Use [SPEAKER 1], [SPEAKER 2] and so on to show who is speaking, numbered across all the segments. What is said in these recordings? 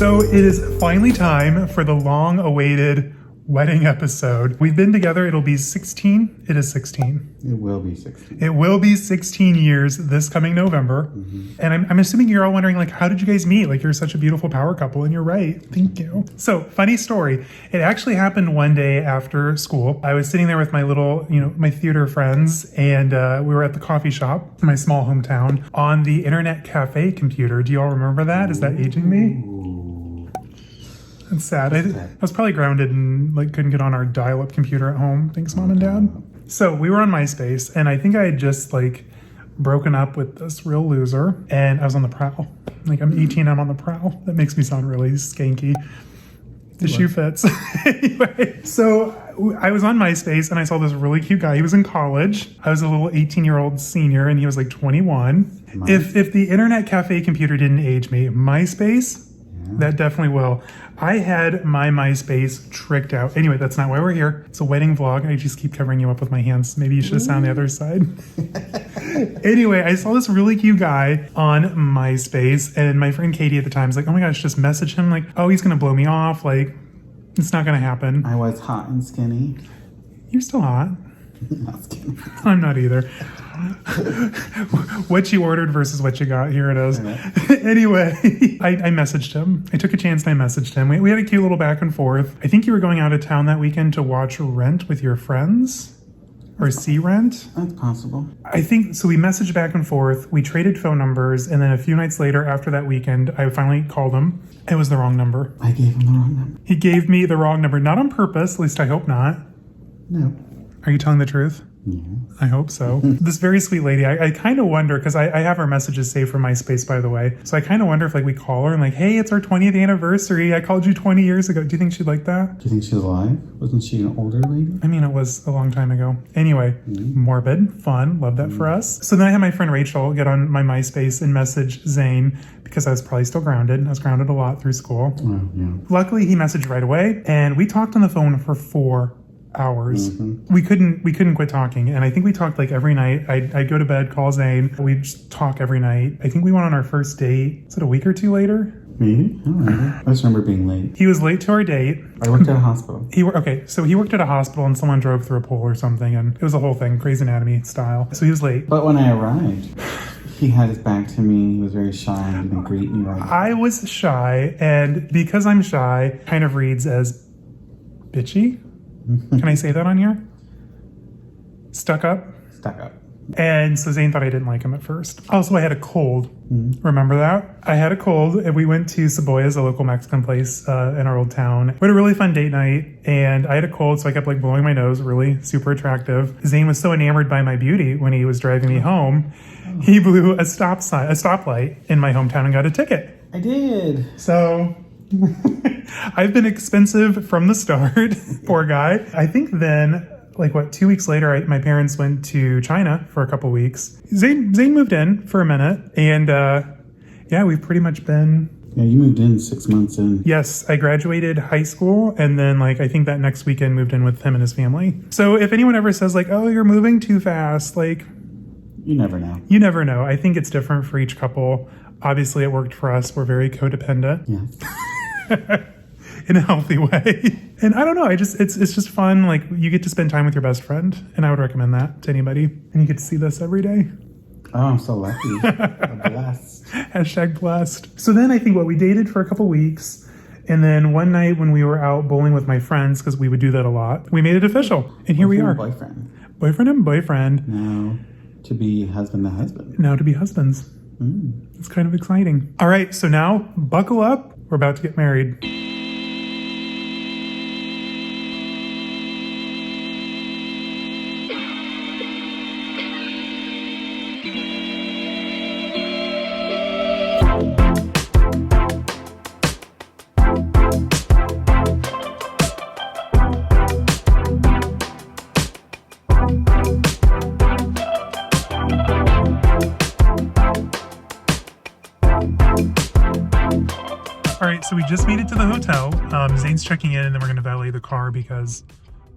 [SPEAKER 1] So it is finally time for the long-awaited wedding episode. We've been together, it'll be 16. It is 16.
[SPEAKER 2] It will be 16.
[SPEAKER 1] It will be 16 years this coming November. And I'm assuming you're all wondering, like, how did you guys meet? Like, you're such a beautiful power couple, and you're right. Thank you. So, funny story. It actually happened one day after school. I was sitting there with my little, my theater friends, and we were at the coffee shop in my small hometown on the internet cafe computer. Do you all remember that? Is that aging me? It's sad. I was probably grounded and couldn't get on our dial-up computer at home. Thanks, Mom and Dad. So we were on MySpace, and I think I had just broken up with this real loser, and I was on the prowl. I'm 18, I'm on the prowl. That makes me sound really skanky. The shoe fits. Anyway, so I was on MySpace, and I saw this really cute guy. He was in college. I was a little 18-year-old senior, and he was 21. If the internet cafe computer didn't age me, MySpace, that definitely will. I had my MySpace tricked out. Anyway, that's not why we're here. It's a wedding vlog. I just keep covering you up with my hands. Maybe you should have sat on the other side. Anyway, I saw this really cute guy on MySpace, and my friend Katie at the time was like, oh my gosh, just message him. Oh, he's going to blow me off. It's not going to happen.
[SPEAKER 2] I was hot and skinny.
[SPEAKER 1] You're still hot.
[SPEAKER 2] Not skinny.
[SPEAKER 1] I'm not either. What you ordered versus what you got. Here it is. Anyway, I messaged him. I took a chance and I messaged him. We had a cute little back and forth. I think you were going out of town that weekend to watch Rent with your friends. Or see Rent.
[SPEAKER 2] That's possible.
[SPEAKER 1] I think, so we messaged back and forth. We traded phone numbers. And then a few nights later after that weekend, I finally called him. It was the wrong number.
[SPEAKER 2] I gave him the wrong number.
[SPEAKER 1] He gave me the wrong number. Not on purpose. At least I hope not.
[SPEAKER 2] No.
[SPEAKER 1] Are you telling the truth?
[SPEAKER 2] Yeah.
[SPEAKER 1] I hope so. This very sweet lady, I kind of wonder, because I have her messages saved from MySpace, by the way. So I kind of wonder if we call her and hey, it's our 20th anniversary. I called you 20 years ago. Do you think she'd like that?
[SPEAKER 2] Do you think she's alive? Wasn't she an older lady?
[SPEAKER 1] I mean, it was a long time ago. Anyway, morbid, fun, love that for us. So then I had my friend Rachel get on my MySpace and message Zane, because I was probably still grounded. I was grounded a lot through school.
[SPEAKER 2] Oh, yeah.
[SPEAKER 1] Luckily, he messaged right away, and we talked on the phone for 4 hours. We couldn't quit talking, and I think we talked every night. I'd go to bed, call Zane. We'd just talk every night. I think we went on our first date. Was it a week or 2 later?
[SPEAKER 2] Maybe? I don't remember. I just remember being late.
[SPEAKER 1] He was late to our date.
[SPEAKER 2] I worked at a hospital.
[SPEAKER 1] So he worked at a hospital and someone drove through a pole or something, and it was a whole thing, Grey's Anatomy style. So he was late.
[SPEAKER 2] But when I arrived, he had his back to me. He was very shy. He didn't greet me right.
[SPEAKER 1] I was shy, and because I'm shy, kind of reads as bitchy. Can I say that on here? Stuck up?
[SPEAKER 2] Stuck up.
[SPEAKER 1] And so Zane thought I didn't like him at first. Also, I had a cold. Remember that? I had a cold, and we went to Sybille, a local Mexican place in our old town. We had a really fun date night, and I had a cold, so I kept blowing my nose, really super attractive. Zane was so enamored by my beauty when he was driving me home, he blew a stoplight in my hometown and got a ticket.
[SPEAKER 2] I did.
[SPEAKER 1] So I've been expensive from the start. Poor guy. I think then, 2 weeks later, my parents went to China for a couple weeks. Zane moved in for a minute, and we've pretty much been...
[SPEAKER 2] Yeah, you moved in 6 months in.
[SPEAKER 1] Yes, I graduated high school, and then I think that next weekend moved in with him and his family. So if anyone ever says oh, you're moving too fast,
[SPEAKER 2] you never know.
[SPEAKER 1] You never know. I think it's different for each couple. Obviously, it worked for us. We're very codependent.
[SPEAKER 2] Yeah.
[SPEAKER 1] In a healthy way. And I don't know, it's just fun. You get to spend time with your best friend, and I would recommend that to anybody. And you get to see this every day.
[SPEAKER 2] Oh, I'm so lucky. I'm blessed.
[SPEAKER 1] # blessed. So then I think we dated for a couple weeks, and then one night when we were out bowling with my friends, because we would do that a lot, we made it official, and here we are. Boyfriend and boyfriend.
[SPEAKER 2] Now to be husband and husband.
[SPEAKER 1] Now to be husbands. It's kind of exciting. All right, so now buckle up. We're about to get married. So we just made it to the hotel. Zane's checking in, and then we're going to valet the car because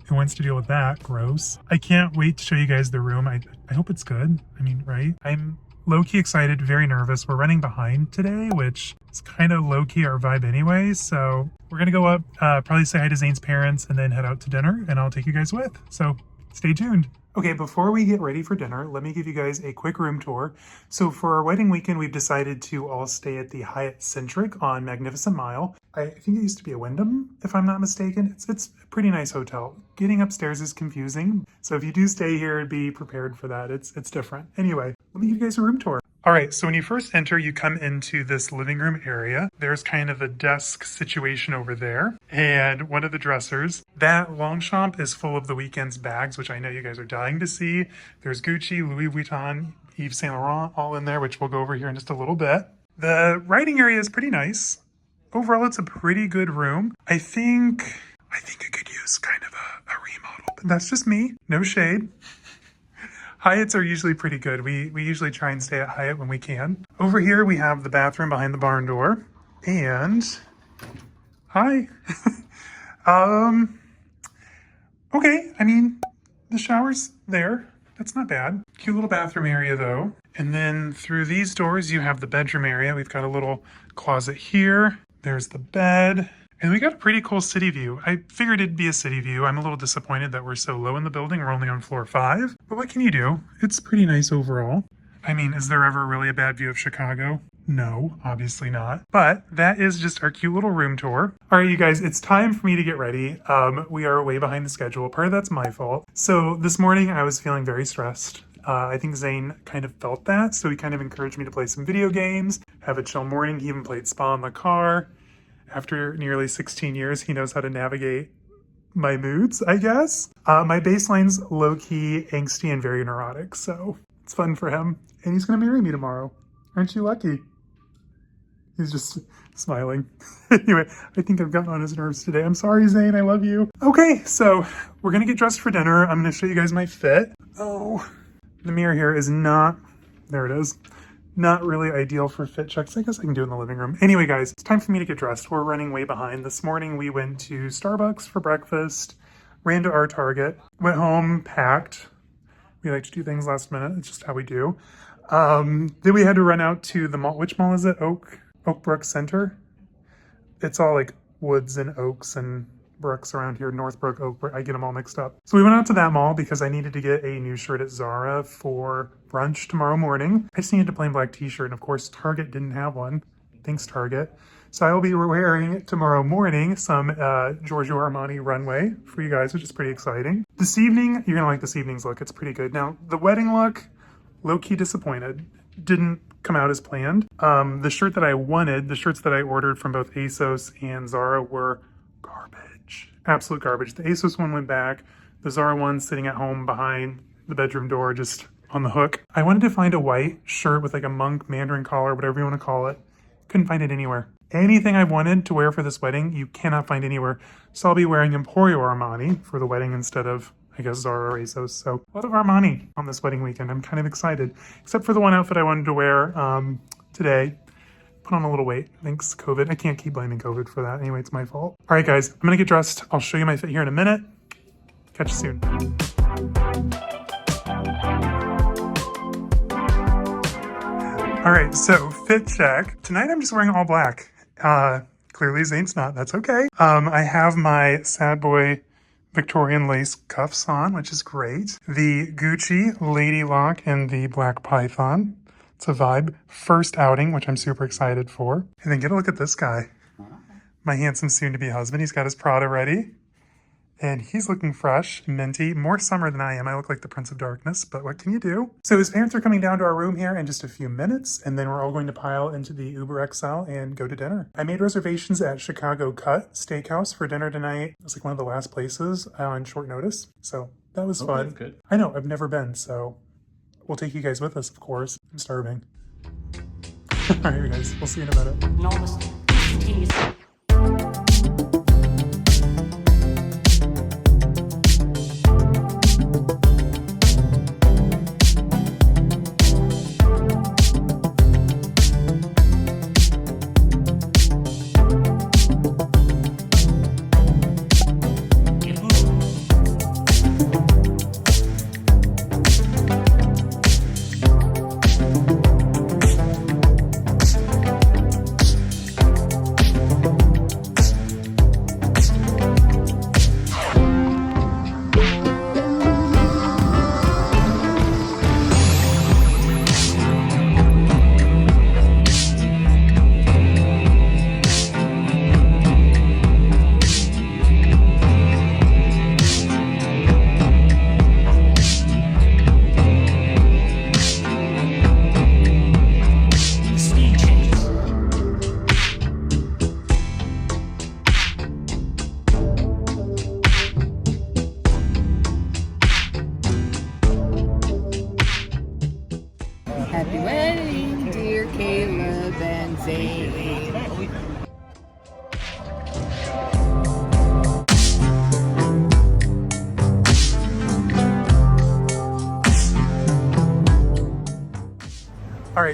[SPEAKER 1] who wants to deal with that? Gross. I can't wait to show you guys the room. I hope it's good. I mean, right? I'm low-key excited, very nervous. We're running behind today, which is kind of low-key our vibe anyway. So we're going to go up, probably say hi to Zane's parents, and then head out to dinner, and I'll take you guys with. So stay tuned. Okay, before we get ready for dinner, let me give you guys a quick room tour. So for our wedding weekend, we've decided to all stay at the Hyatt Centric on Magnificent Mile. I think it used to be a Wyndham, if I'm not mistaken. It's a pretty nice hotel. Getting upstairs is confusing. So if you do stay here, be prepared for that. It's different. Anyway, let me give you guys a room tour. All right, so when you first enter, you come into this living room area. There's kind of a desk situation over there and one of the dressers. That Longchamp is full of the weekend's bags, which I know you guys are dying to see. There's Gucci, Louis Vuitton, Yves Saint Laurent, all in there, which we'll go over here in just a little bit. The writing area is pretty nice. Overall, it's a pretty good room. I think it could use kind of a remodel, but that's just me. No shade. Hyatts are usually pretty good. We usually try and stay at Hyatt when we can. Over here, we have the bathroom behind the barn door. And, hi. Okay, I mean, the shower's there. That's not bad. Cute little bathroom area though. And then through these doors, you have the bedroom area. We've got a little closet here. There's the bed. And we got a pretty cool city view. I figured it'd be a city view. I'm a little disappointed that we're so low in the building. We're only on floor 5. But what can you do? It's pretty nice overall. I mean, is there ever really a bad view of Chicago? No, obviously not. But that is just our cute little room tour. All right, you guys, it's time for me to get ready. We are way behind the schedule. Part of that's my fault. So this morning I was feeling very stressed. I think Zane kind of felt that. So he kind of encouraged me to play some video games, have a chill morning. He even played spa in the car. After nearly 16 years, he knows how to navigate my moods, I guess. My baseline's low-key, angsty, and very neurotic, so it's fun for him. And he's gonna marry me tomorrow. Aren't you lucky? He's just smiling. Anyway, I think I've gotten on his nerves today. I'm sorry, Zane, I love you. Okay, so we're gonna get dressed for dinner. I'm gonna show you guys my fit. Oh, the mirror here is not, there it is. Not really ideal for fit checks. I guess I can do it in the living room. Anyway, guys, it's time for me to get dressed. We're running way behind. This morning we went to Starbucks for breakfast, ran to our Target, went home, packed. We like to do things last minute. It's just how we do. Then we had to run out to the mall. Which mall is it? Oakbrook Center. It's all like woods and oaks and Brooks around here, Northbrook, Oakbrook. I get them all mixed up. So we went out to that mall because I needed to get a new shirt at Zara for brunch tomorrow morning. I just needed a plain black t-shirt, and of course Target didn't have one. Thanks, Target. So I will be wearing tomorrow morning some Giorgio Armani runway for you guys, which is pretty exciting. This evening, you're gonna like this evening's look. It's pretty good. Now, the wedding look, low-key disappointed. Didn't come out as planned. The shirt that I wanted, the shirts that I ordered from both ASOS and Zara were garbage. Absolute garbage. The ASOS one went back. The Zara one sitting at home behind the bedroom door, just on the hook. I wanted to find a white shirt with like a monk Mandarin collar, whatever you want to call it. Couldn't find it anywhere. Anything I wanted to wear for this wedding, you cannot find anywhere. So I'll be wearing Emporio Armani for the wedding instead of, I guess, Zara or ASOS. So a lot of Armani on this wedding weekend. I'm kind of excited. Except for the one outfit I wanted to wear today. Put on a little weight. Thanks, COVID. I can't keep blaming COVID for that. Anyway, it's my fault. All right, guys, I'm gonna get dressed. I'll show you my fit here in a minute. Catch you soon. All right, so fit check. Tonight I'm just wearing all black. Clearly Zane's not, that's okay. I have my sad boy Victorian lace cuffs on, which is great. The Gucci Lady Lock and the Black Python. It's a vibe. First outing, which I'm super excited for. And then get a look at this guy. My handsome soon-to-be husband. He's got his Prada ready. And he's looking fresh, minty, more summer than I am. I look like the Prince of Darkness, but what can you do? So his parents are coming down to our room here in just a few minutes, and then we're all going to pile into the Uber XL and go to dinner. I made reservations at Chicago Cut Steakhouse for dinner tonight. It was like one of the last places on short notice, so that was fun.
[SPEAKER 2] That's good.
[SPEAKER 1] I know, I've never been, so we'll take you guys with us, of course. I'm starving. All right, you guys, we'll see you in a minute.
[SPEAKER 3] Enormous. Continuous.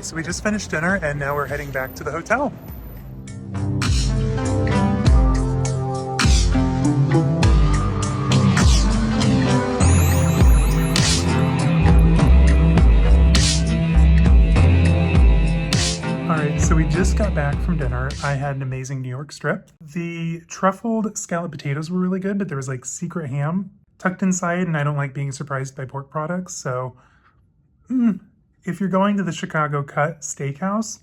[SPEAKER 1] right, so we just finished dinner and now we're heading back to the hotel. So we just got back from dinner. I had an amazing New York strip. The truffled scalloped potatoes were really good, but there was like secret ham tucked inside, and I don't like being surprised by pork products. So if you're going to the Chicago Cut Steakhouse,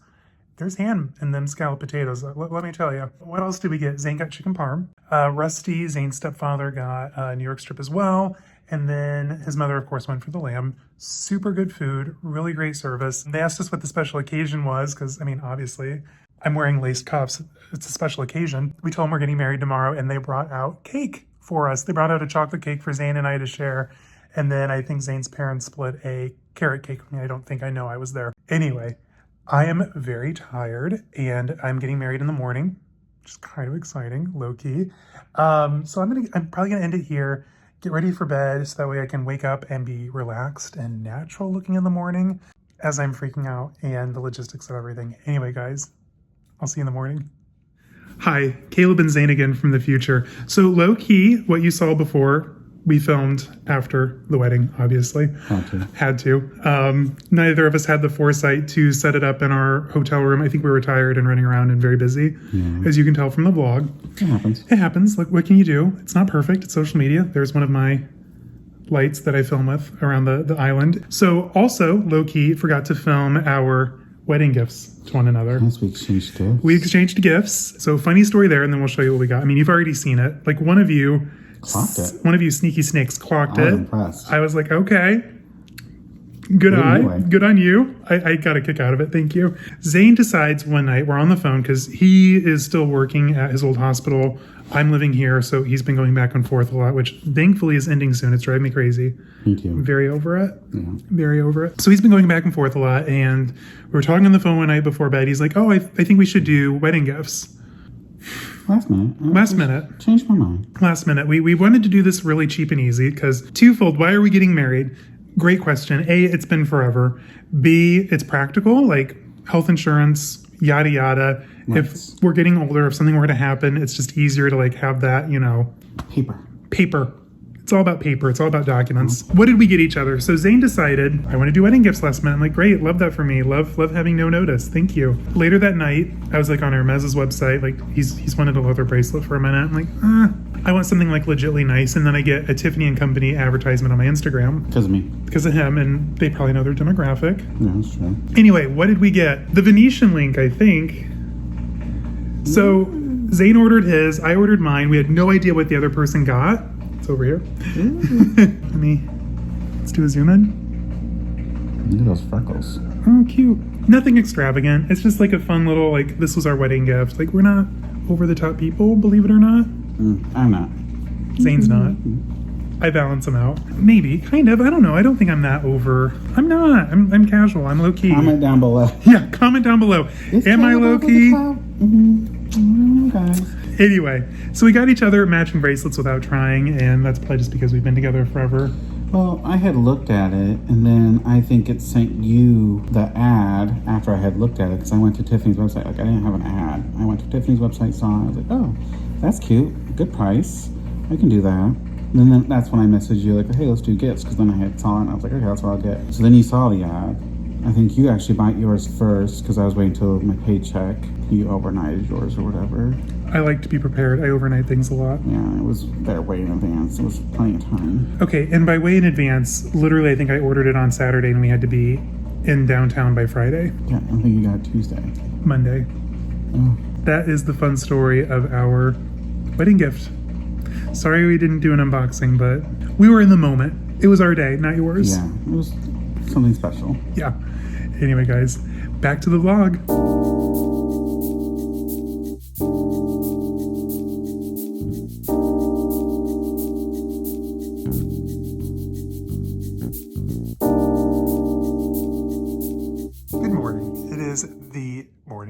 [SPEAKER 1] there's ham in them scalloped potatoes. Let me tell you. What else did we get? Zane got chicken parm. Rusty, Zane's stepfather, got a New York strip as well. And then his mother, of course, went for the lamb. Super good food, really great service. They asked us what the special occasion was, because, I mean, obviously, I'm wearing lace cuffs. It's a special occasion. We told them we're getting married tomorrow, and they brought out cake for us. They brought out a chocolate cake for Zane and I to share. And then I think Zane's parents split a carrot cake with me. I don't think I know I was there. Anyway, I am very tired, and I'm getting married in the morning, which is kind of exciting, low-key. So I'm probably gonna end it here. Get ready for bed so that way I can wake up and be relaxed and natural looking in the morning as I'm freaking out and the logistics of everything. Anyway, guys, I'll see you in the morning. Hi, Caleb and Zane again from the future. So low key, what you saw before, we filmed after the wedding, obviously. Had to. Neither of us had the foresight to set it up in our hotel room. I think we were tired and running around and very busy, as you can tell from the vlog.
[SPEAKER 2] It happens.
[SPEAKER 1] It happens. Like, what can you do? It's not perfect. It's social media. There's one of my lights that I film with around the island. So also, low-key, forgot to film our wedding gifts to one another.
[SPEAKER 2] Yes, we exchanged gifts.
[SPEAKER 1] We exchanged gifts. So funny story there, and then we'll show you what we got. I mean, you've already seen it. Like, one of you...
[SPEAKER 2] Clocked it.
[SPEAKER 1] One of you sneaky snakes clocked
[SPEAKER 2] I was
[SPEAKER 1] it.
[SPEAKER 2] impressed.
[SPEAKER 1] I was like, okay. Good eye.
[SPEAKER 2] Anyway.
[SPEAKER 1] Good on you. I got a kick out of it. Thank you. Zane decides one night, we're on the phone because he is still working at his old hospital. I'm living here, so he's been going back and forth a lot, which thankfully is ending soon. It's driving me crazy.
[SPEAKER 2] Me too.
[SPEAKER 1] I'm very over it.
[SPEAKER 2] Yeah.
[SPEAKER 1] Very over it. So he's been going back and forth a lot, and we were talking on the phone one night before bed. He's like, oh, I think we should do wedding gifts.
[SPEAKER 2] Last minute. Changed my mind.
[SPEAKER 1] Last minute. We wanted to do this really cheap and easy because twofold. Why are we getting married? Great question. A, it's been forever. B, it's practical, like health insurance, yada, yada.
[SPEAKER 2] Nice.
[SPEAKER 1] If we're getting older, if something were to happen, it's just easier to like have that, you know. Paper. It's all about paper. It's all about documents. What did we get each other? So Zane decided, I want to do wedding gifts last minute. I'm like, great. Love that for me. Love having no notice. Thank you. Later that night, I was like on Hermès' website. Like he's wanted a leather bracelet for a minute. I'm like, I want something like legitly nice. And then I get a Tiffany & Company advertisement on my Instagram.
[SPEAKER 2] Because of me.
[SPEAKER 1] Because of him. And they probably know their demographic.
[SPEAKER 2] Yeah, that's true.
[SPEAKER 1] Anyway, what did we get? The Venetian link, I think. So Zane ordered his. I ordered mine. We had no idea what the other person got. Over here. Let's do a zoom in.
[SPEAKER 2] Look at those freckles.
[SPEAKER 1] Oh, cute. Nothing extravagant. It's just like a fun little, like, this was our wedding gift. Like, we're not over the top people, believe it or not.
[SPEAKER 2] I'm not.
[SPEAKER 1] Zane's not. I balance him out. Maybe, kind of. I don't know. I don't think I'm that over. I'm not. I'm casual. I'm low key.
[SPEAKER 2] Comment down below.
[SPEAKER 1] Yeah, comment down below. Am I low key?
[SPEAKER 2] Guys.
[SPEAKER 1] Anyway, so we got each other matching bracelets without trying, and that's probably just because we've been together forever.
[SPEAKER 2] Well, I had looked at it, and then I think it sent you the ad after I had looked at it, because I went to Tiffany's website. Like, I didn't have an ad. I went to Tiffany's website, saw it. I was like, oh, that's cute. Good price. I can do that. And then that's when I messaged you, like, hey, let's do gifts, because then I had saw it, and I was like, okay, that's what I'll get. So then you saw the ad. I think you actually bought yours first, because I was waiting till my paycheck. You overnighted yours or whatever.
[SPEAKER 1] I like to be prepared. I overnight things a lot.
[SPEAKER 2] Yeah, it was there way in advance. It was plenty of time.
[SPEAKER 1] Okay, and by way in advance, literally I think I ordered it on Saturday and we had to be in downtown by Friday.
[SPEAKER 2] Yeah, I think you got it Tuesday.
[SPEAKER 1] Monday.
[SPEAKER 2] Oh.
[SPEAKER 1] That is the fun story of our wedding gift. Sorry we didn't do an unboxing, but we were in the moment. It was our day, not yours.
[SPEAKER 2] Yeah, it was something special.
[SPEAKER 1] Yeah. Anyway, guys, back to the vlog.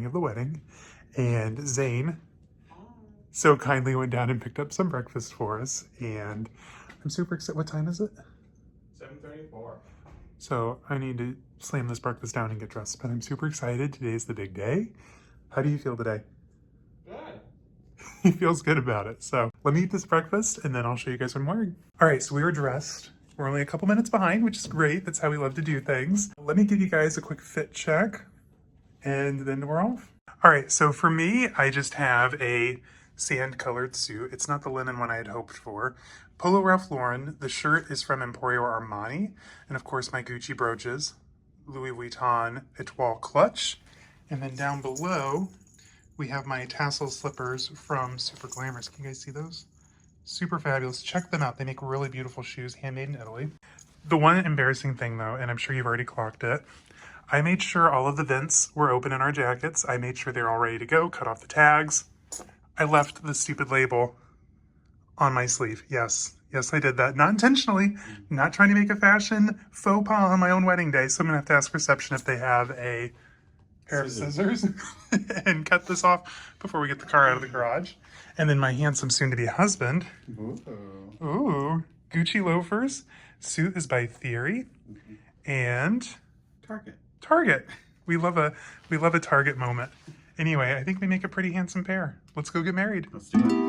[SPEAKER 1] Of the wedding, and Zane so kindly went down and picked up some breakfast for us, and I'm super excited. What time is it?
[SPEAKER 3] 7:34.
[SPEAKER 1] So I need to slam this breakfast down and get dressed, but I'm super excited. Today's the big day. How do you feel today?
[SPEAKER 3] Good.
[SPEAKER 1] He feels good about it. So let me eat this breakfast and then I'll show you guys what I'm wearing. All right, so we are dressed. We're only a couple minutes behind, which is great. That's how we love to do things. Let me give you guys a quick fit check and then we're off. All right, so for me, I just have a sand colored suit. It's not the linen one I had hoped for. Polo Ralph Lauren. The shirt is from Emporio Armani. And of course my Gucci brooches, Louis Vuitton Etoile clutch. And then down below, we have my tassel slippers from Super Glamorous. Can you guys see those? Super fabulous. Check them out. They make really beautiful shoes, handmade in Italy. The one embarrassing thing though, and I'm sure you've already clocked it, I made sure all of the vents were open in our jackets. I made sure they're all ready to go, cut off the tags. I left the stupid label on my sleeve. Yes, I did that. Not intentionally, not trying to make a fashion faux pas on my own wedding day. So I'm gonna have to ask reception if they have a pair of scissors and cut this off before we get the car out of the garage. And then my handsome soon-to-be husband. Ooh, Gucci loafers. Suit is by Theory. And Target. We love a Target moment. Anyway, I think we make a pretty handsome pair. Let's go get married.
[SPEAKER 2] Let's do it.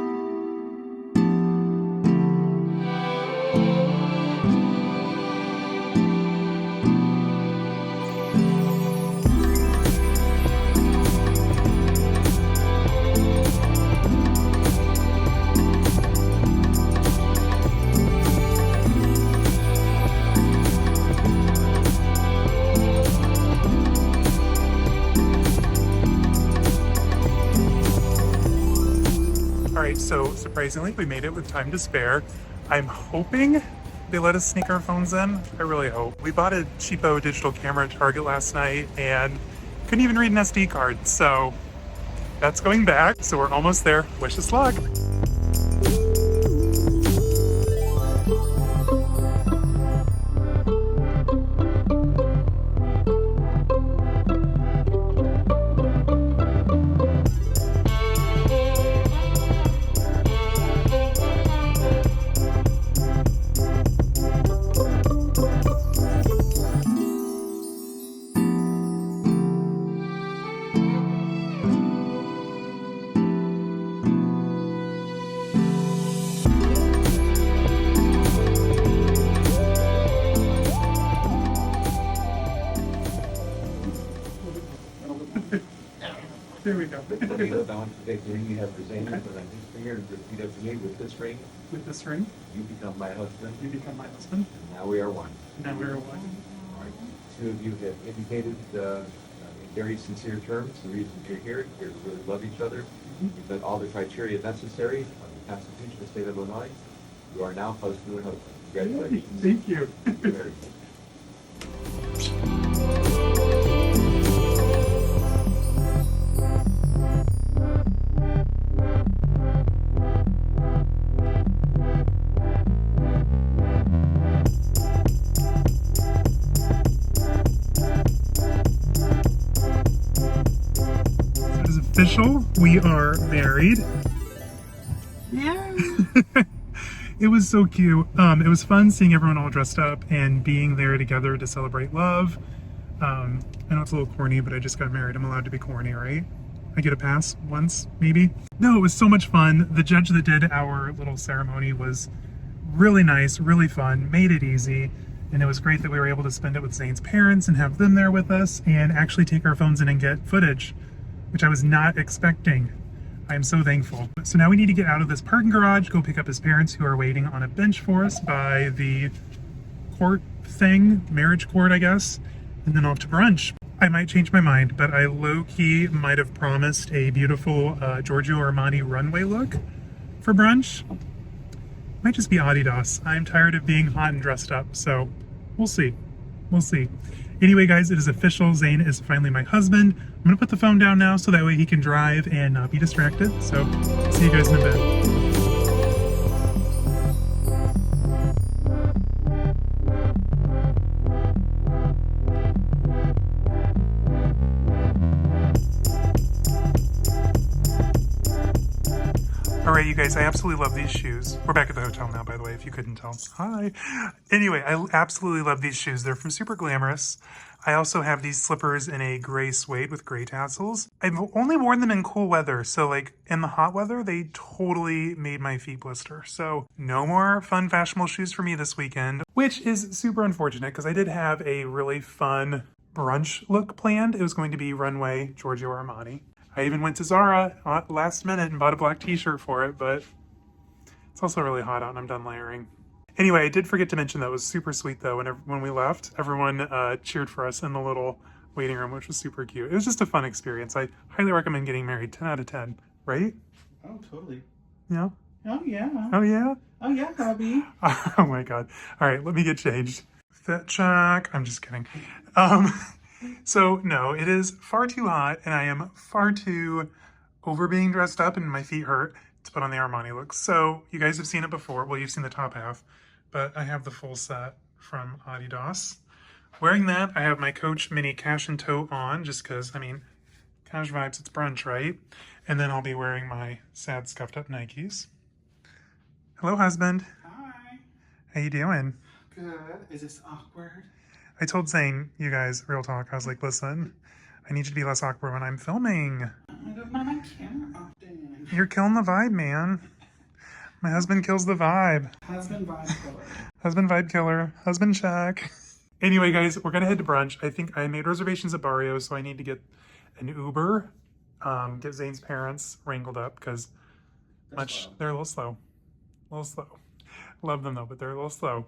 [SPEAKER 1] So surprisingly, we made it with time to spare. I'm hoping they let us sneak our phones in. I really hope. We bought a cheapo digital camera at Target last night and couldn't even read an SD card. So that's going back. So we're almost there. Wish us luck. There we go.
[SPEAKER 3] You have the Zane, but I'm just here to repeat after me with this ring.
[SPEAKER 1] With this ring,
[SPEAKER 3] You become my husband.
[SPEAKER 1] you become my husband.
[SPEAKER 3] And now we are one.
[SPEAKER 1] Now we're one.
[SPEAKER 3] All right. Two of you have indicated in very sincere terms the reason you're here to really love each other. You've met all the criteria necessary on the Constitution of the State of Illinois. You are now husband and husband. Congratulations.
[SPEAKER 1] Thank you.
[SPEAKER 3] You're married.
[SPEAKER 1] Official, we are married.
[SPEAKER 2] Yeah.
[SPEAKER 1] It was so cute. It was fun seeing everyone all dressed up and being there together to celebrate love. I know it's a little corny, but I just got married. I'm allowed to be corny, right? I get a pass once, maybe? No, it was so much fun. The judge that did our little ceremony was really nice, really fun, made it easy. And it was great that we were able to spend it with Zane's parents and have them there with us and actually take our phones in and get footage, which I was not expecting. I am so thankful. So now we need to get out of this parking garage, go pick up his parents who are waiting on a bench for us by the court thing, marriage court, I guess, and then off to brunch. I might change my mind, but I low-key might have promised a beautiful Giorgio Armani runway look for brunch. Might just be Adidas. I'm tired of being hot and dressed up, so we'll see. We'll see. Anyway, guys, it is official. Zane is finally my husband. I'm gonna put the phone down now so that way he can drive and not be distracted. So, see you guys in a bit. All right, you guys, I absolutely love these shoes. We're back at the hotel now, by the way, if you couldn't tell. Hi. Anyway, I absolutely love these shoes. They're from Super Glamorous. I also have these slippers in a gray suede with gray tassels. I've only worn them in cool weather, so like in the hot weather, they totally made my feet blister. So no more fun, fashionable shoes for me this weekend, which is super unfortunate because I did have a really fun brunch look planned. It was going to be runway Giorgio Armani. I even went to Zara last minute and bought a black t-shirt for it, but it's also really hot out and I'm done layering. Anyway, I did forget to mention that it was super sweet though. When we left, everyone cheered for us in the little waiting room, which was super cute. It was just a fun experience. I highly recommend getting married. 10 out of 10, right?
[SPEAKER 2] Oh, totally.
[SPEAKER 1] Yeah?
[SPEAKER 2] Oh, yeah.
[SPEAKER 1] Oh, yeah?
[SPEAKER 2] Oh, yeah, Bobby.
[SPEAKER 1] Oh my God. All right, let me get changed. Fit check. I'm just kidding. So no, it is far too hot and I am far too over being dressed up and my feet hurt to put on the Armani look. So you guys have seen it before. Well, you've seen the top half, but I have the full set from Adidas. Wearing that, I have my Coach mini cash and tote on just because, I mean, cash vibes, it's brunch, right? And then I'll be wearing my sad scuffed up Nikes. Hello, husband.
[SPEAKER 2] Hi.
[SPEAKER 1] How you doing?
[SPEAKER 2] Good. Is this awkward?
[SPEAKER 1] I told Zane, you guys, real talk, I was like, listen, I need you to be less awkward when I'm filming.
[SPEAKER 2] I don't know my camera often.
[SPEAKER 1] You're killing the vibe, man. My husband kills the vibe.
[SPEAKER 2] Husband vibe killer.
[SPEAKER 1] Husband vibe killer. Husband check. Anyway, guys, we're going to head to brunch. I think I made reservations at Barrio, so I need to get an Uber, get Zane's parents wrangled up because they're a little slow. A little slow. Love them though, but they're a little slow.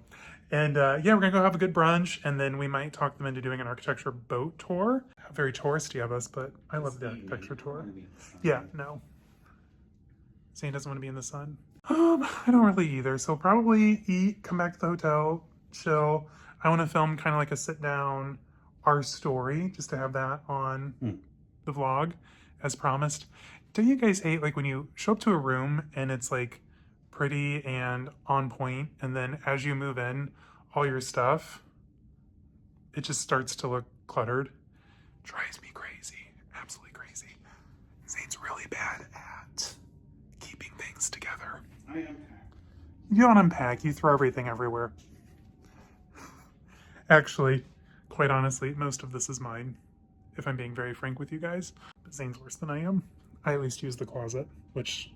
[SPEAKER 1] And yeah, we're gonna go have a good brunch and then we might talk them into doing an architecture boat tour. Very touristy of us, but I love the architecture tour. Yeah, no. Zane doesn't want to be in the sun. I don't really either. So probably eat, come back to the hotel, chill. I want to film kind of like a sit down, our story, just to have that on the vlog as promised. Don't you guys hate like when you show up to a room and it's like pretty and on point, and then as you move in, all your stuff, it just starts to look cluttered? Drives me crazy, absolutely crazy. Zane's really bad at keeping things together.
[SPEAKER 2] I unpack.
[SPEAKER 1] You don't unpack, you throw everything everywhere. Actually, quite honestly, most of this is mine, if I'm being very frank with you guys. But Zane's worse than I am. I at least use the closet, which...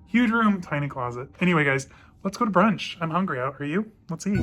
[SPEAKER 1] huge room, tiny closet. Anyway, guys, let's go to brunch. I'm hungry out. Are you? Let's eat.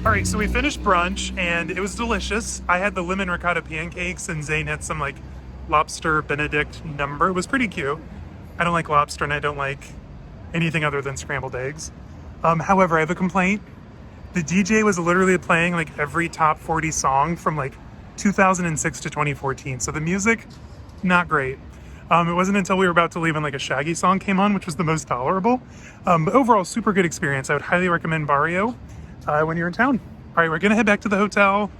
[SPEAKER 1] All right, so we finished brunch and it was delicious. I had the lemon ricotta pancakes and Zane had some like lobster Benedict number. It was pretty cute. I don't like lobster and I don't like anything other than scrambled eggs. However, I have a complaint. The DJ was literally playing like every top 40 song from like 2006 to 2014. So the music, not great. It wasn't until we were about to leave and like a Shaggy song came on, which was the most tolerable. But overall, super good experience. I would highly recommend Barrio when you're in town. All right, we're gonna head back to the hotel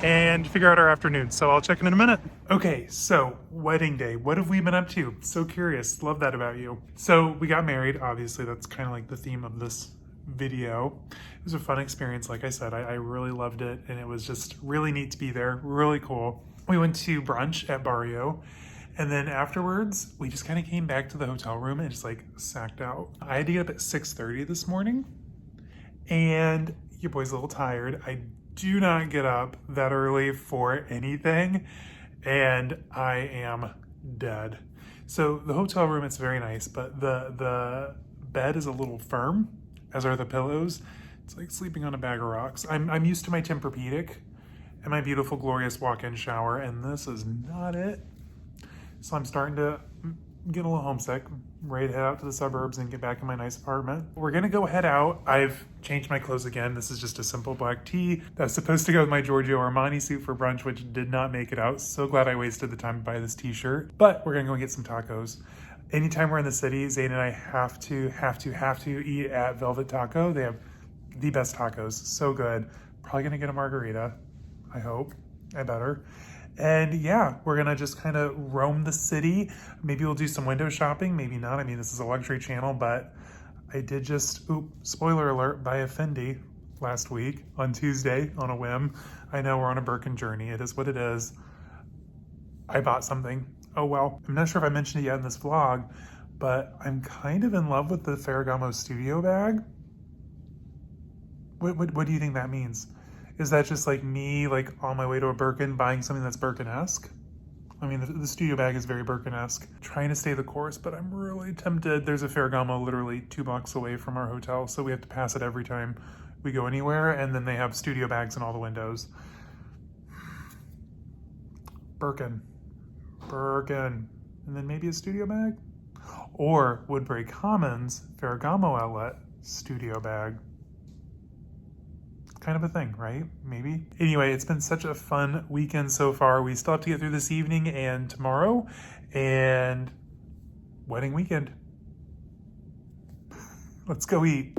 [SPEAKER 1] and figure out our afternoon. So I'll check in a minute. Okay, so wedding day. What have we been up to? So curious. Love that about you. So we got married. Obviously, that's kind of like the theme of this video. It was a fun experience. Like I said, I really loved it, and it was just really neat to be there. Really cool. We went to brunch at Barrio, and then afterwards we just kind of came back to the hotel room and just like sacked out. I had to get up at 6:30 this morning, and your boy's a little tired. I do not get up that early for anything, and I am dead. So the hotel room, it's very nice, but the bed is a little firm, as are the pillows. It's like sleeping on a bag of rocks. I'm used to my Tempur-Pedic and my beautiful, glorious walk-in shower, and this is not it. So I'm starting to get a little homesick, ready to head out to the suburbs and get back in my nice apartment. We're gonna go head out. I've changed my clothes again. This is just a simple black tee that's supposed to go with my Giorgio Armani suit for brunch, which did not make it out. So glad I wasted the time to buy this t-shirt. But we're gonna go get some tacos. Anytime we're in the city, Zane and I have to eat at Velvet Taco. They have the best tacos, so good. Probably gonna get a margarita, I hope. I better. And yeah, we're gonna just kind of roam the city. Maybe we'll do some window shopping, maybe not. I mean, this is a luxury channel, but I did just, spoiler alert, buy a Fendi last week on Tuesday on a whim. I know we're on a Birkin journey. It is what it is. I bought something. Oh well. I'm not sure if I mentioned it yet in this vlog, but I'm kind of in love with the Ferragamo studio bag. What do you think that means? Is that just like me, like on my way to a Birkin, buying something that's Birkin-esque? I mean, the studio bag is very Birkin-esque. Trying to stay the course, but I'm really tempted. There's a Ferragamo literally 2 blocks away from our hotel, so we have to pass it every time we go anywhere, and then they have studio bags in all the windows. Birkin. And then maybe a studio bag? Or Woodbury Commons Ferragamo outlet studio bag. Kind of a thing, right? Maybe. Anyway, it's been such a fun weekend so far. We still have to get through this evening and tomorrow, and wedding weekend. Let's go eat.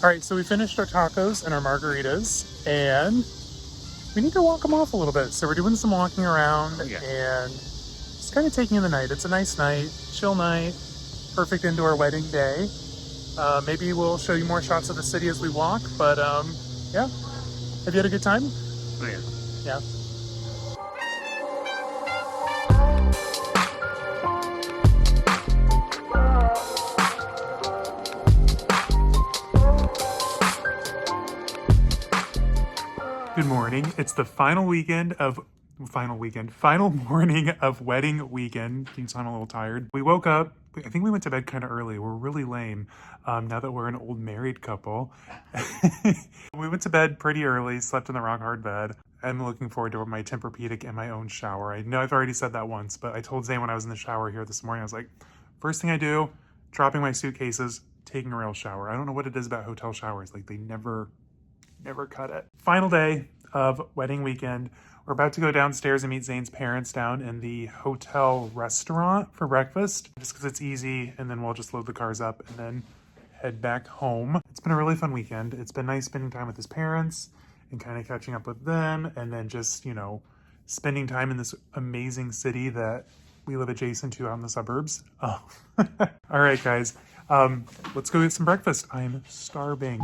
[SPEAKER 1] All right, so we finished our tacos and our margaritas, and we need to walk them off a little bit. So we're doing some walking around and just kind of taking in the night. It's a nice night, chill night, perfect indoor wedding day. Maybe we'll show you more shots of the city as we walk, but yeah. Have you had a good time?
[SPEAKER 2] Oh yeah.
[SPEAKER 1] Yeah. Good morning. It's the final morning of wedding weekend. You can tell I'm a little tired. We woke up, I think we went to bed kind of early. We're really lame now that we're an old married couple. We went to bed pretty early, slept in the rock hard bed. I'm looking forward to my Tempur-Pedic and my own shower. I know I've already said that once, but I told Zane when I was in the shower here this morning, I was like, first thing I do, dropping my suitcases, taking a real shower. I don't know what it is about hotel showers. Like they never cut it. Final day of wedding weekend. We're about to go downstairs and meet Zane's parents down in the hotel restaurant for breakfast, just because it's easy, and then we'll just load the cars up and then head back home. It's been a really fun weekend. It's been nice spending time with his parents and kind of catching up with them, and then just, you know, spending time in this amazing city that we live adjacent to out in the suburbs. Oh. All right, guys. Let's go get some breakfast. I'm starving.